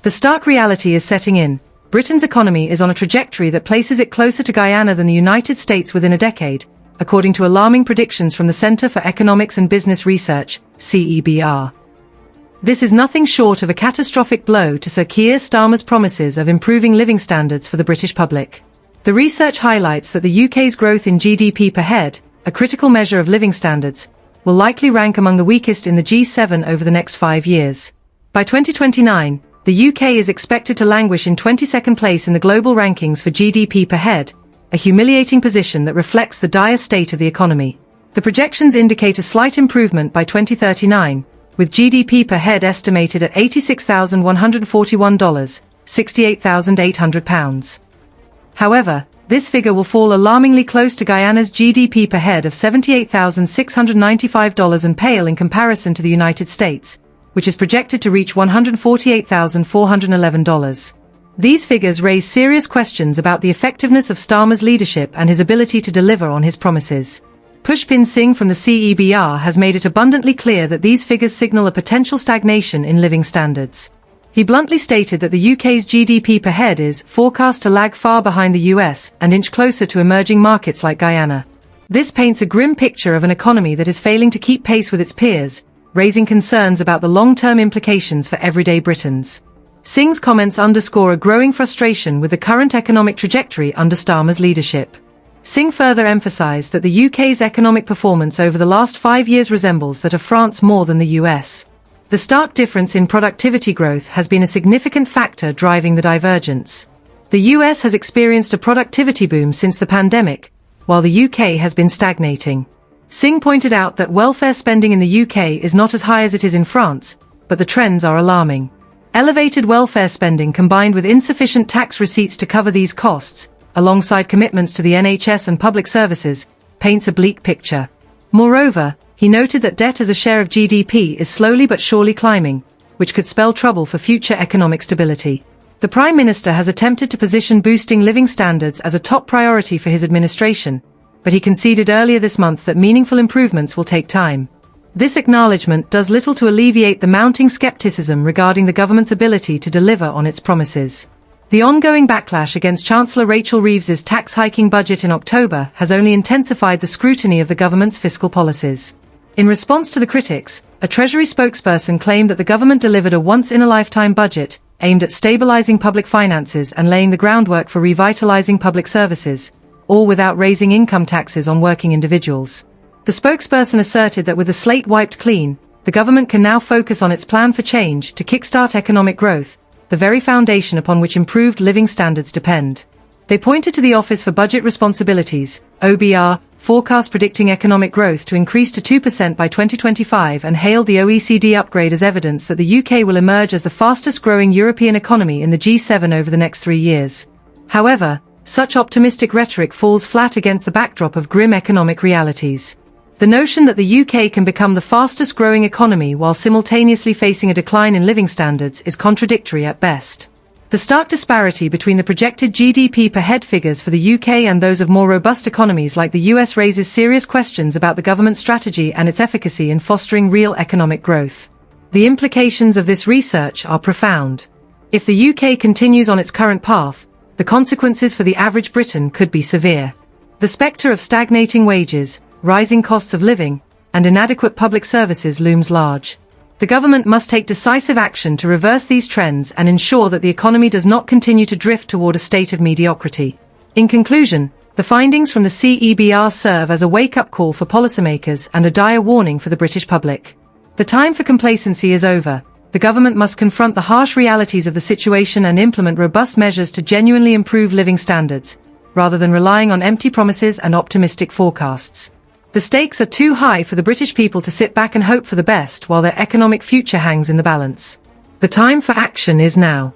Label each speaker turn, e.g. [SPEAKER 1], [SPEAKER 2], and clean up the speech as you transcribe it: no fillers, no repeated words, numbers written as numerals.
[SPEAKER 1] The stark reality is setting in. Britain's economy is on a trajectory that places it closer to Guyana than the United States within a decade, according to alarming predictions from the Centre for Economics and Business Research, CEBR. This is nothing short of a catastrophic blow to Sir Keir Starmer's promises of improving living standards for the British public. The research highlights that the UK's growth in GDP per head, a critical measure of living standards, will likely rank among the weakest in the G7 over the next 5 years. By 2029, the UK is expected to languish in 22nd place in the global rankings for GDP per head, a humiliating position that reflects the dire state of the economy. The projections indicate a slight improvement by 2039, with GDP per head estimated at $86,141, £68,800. However, this figure will fall alarmingly close to Guyana's GDP per head of $78,695 and pale in comparison to the United States, which is projected to reach $148,411. These figures raise serious questions about the effectiveness of Starmer's leadership and his ability to deliver on his promises. Pushpin Singh from the CEBR has made it abundantly clear that these figures signal a potential stagnation in living standards. He bluntly stated that the UK's GDP per head is forecast to lag far behind the US and inch closer to emerging markets like Guyana. This paints a grim picture of an economy that is failing to keep pace with its peers, raising concerns about the long-term implications for everyday Britons. Singh's comments underscore a growing frustration with the current economic trajectory under Starmer's leadership. Singh further emphasized that the UK's economic performance over the last 5 years resembles that of France more than the US. The stark difference in productivity growth has been a significant factor driving the divergence. The US has experienced a productivity boom since the pandemic, while the UK has been stagnating. Singh pointed out that welfare spending in the UK is not as high as it is in France, but the trends are alarming. Elevated welfare spending combined with insufficient tax receipts to cover these costs, alongside commitments to the NHS and public services, paints a bleak picture. Moreover, he noted that debt as a share of GDP is slowly but surely climbing, which could spell trouble for future economic stability. The Prime Minister has attempted to position boosting living standards as a top priority for his administration, but he conceded earlier this month that meaningful improvements will take time. This acknowledgement does little to alleviate the mounting skepticism regarding the government's ability to deliver on its promises. The ongoing backlash against Chancellor Rachel Reeves's tax-hiking budget in October has only intensified the scrutiny of the government's fiscal policies. In response to the critics, a Treasury spokesperson claimed that the government delivered a once-in-a-lifetime budget, aimed at stabilizing public finances and laying the groundwork for revitalizing public services, all without raising income taxes on working individuals. The spokesperson asserted that with the slate wiped clean, the government can now focus on its plan for change to kickstart economic growth, the very foundation upon which improved living standards depend. They pointed to the Office for Budget Responsibilities, OBR, forecast predicting economic growth to increase to 2% by 2025 and hailed the OECD upgrade as evidence that the UK will emerge as the fastest-growing European economy in the G7 over the next 3 years. However, such optimistic rhetoric falls flat against the backdrop of grim economic realities. The notion that the UK can become the fastest-growing economy while simultaneously facing a decline in living standards is contradictory at best. The stark disparity between the projected GDP per head figures for the UK and those of more robust economies like the US raises serious questions about the government's strategy and its efficacy in fostering real economic growth. The implications of this research are profound. If the UK continues on its current path, the consequences for the average Briton could be severe. The spectre of stagnating wages, rising costs of living, and inadequate public services looms large. The government must take decisive action to reverse these trends and ensure that the economy does not continue to drift toward a state of mediocrity. In conclusion, the findings from the CEBR serve as a wake-up call for policymakers and a dire warning for the British public. The time for complacency is over. The government must confront the harsh realities of the situation and implement robust measures to genuinely improve living standards, rather than relying on empty promises and optimistic forecasts. The stakes are too high for the British people to sit back and hope for the best while their economic future hangs in the balance. The time for action is now.